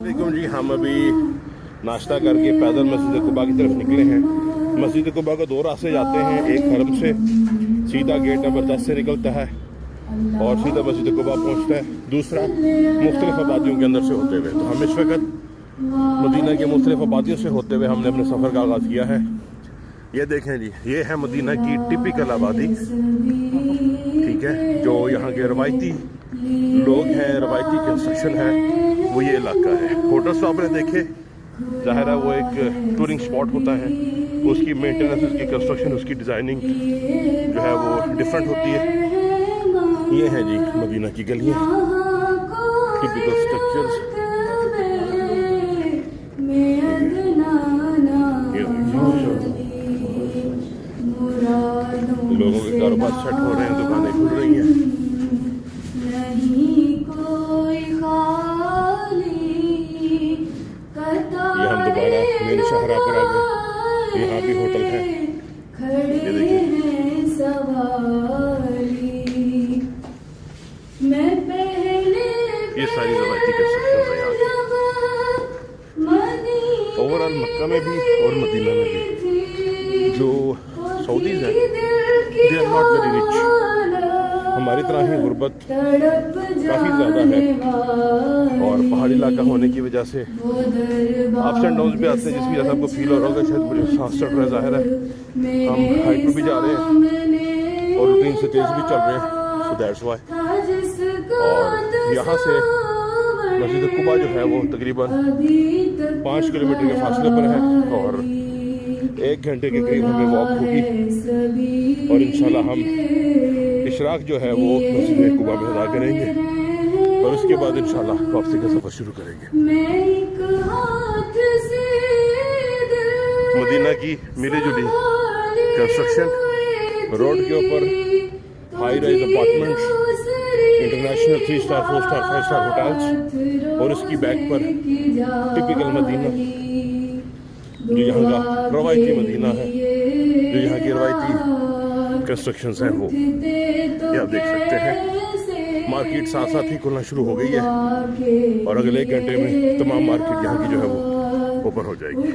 देखो जी, हम अभी नाश्ता करके पैदल मस्जिद कुबा की तरफ निकले हैं। मस्जिद कुबा को दो रास्ते जाते हैं, एक हरम से सीधा गेट नंबर 10 से निकलता है और सीधा मस्जिद कुबा पहुंचता है, दूसरा मुख्तलिफ आबादियों के अंदर से होते हुए। तो हम इस वक्त मदीना के मुख्तलिफ आबादियों से होते हुए हमने अपने सफ़र का आगाज़ किया है। ये देखें जी, ये है मदीना की टिपिकल आबादी, ठीक है। जो यहाँ के रवायती लोग हैं, रवायती कंस्ट्रक्शन है, वो ये इलाका है। होटल्स तो आपने देखे, ज़ाहिर है वो एक टूरिंग स्पॉट होता है, उसकी मेंटेनेंस, उसकी कंस्ट्रक्शन, उसकी डिज़ाइनिंग जो है वो डिफरेंट होती है। ये है जी मदीना की गलियाँ, टिपिकल स्ट्रक्चर्स। लोगों के कारोबार सेट हो रहे हैं, दुकानें खुल रही हैं। ये हम दोबारा मेन शाहरा पर आ गए, यहाँ भी होटल है। ये देखिए, ये सारी रवायती कंस्ट्रक्शन है यहाँ की। ओवरऑल मक्का में भी और मदीना में भी जो सऊदीज हैं, they are not very rich. हमारी तरह ही गुर्बत काफ़ी ज़्यादा है और पहाड़ी इलाका होने की वजह से अप्स एंड डाउन्स भी आते हैं, जिसकी वजह से आपको फील हो रहा होगा शायद मुझे सांस चढ़ रहा है। ज़ाहिर है हम हाइट पर भी जा रहे हैं और रूटीन से तेज़ भी चल रहे हैं, सो दैट्स व्हाई। और यहाँ से मस्जिद कुबा जो है वो तकरीबन 5 किलोमीटर के फासले पर है और 1 घंटे के करीब हमें वॉक होगी और इंशाल्लाह हम इशराक जो है वो मस्जिद कुबा में अदा करेंगे और उसके बाद इंशाल्लाह वापसी का सफ़र शुरू करेंगे। मदीना की मिली जुली कंस्ट्रक्शन, रोड के ऊपर high rise apartments, international 3 star 4 star 5 star hotels और उसकी बैक पर टिपिकल मदीना जो यहाँ का रवायती मदीना है, जो यहाँ की रवायती कंस्ट्रक्शंस हैं वो ये आप देख सकते हैं। मार्केट साथ साथ ही खुलना शुरू हो गई है और अगले 1 घंटे में तमाम मार्केट यहाँ की जो है वो ओपन हो जाएगी।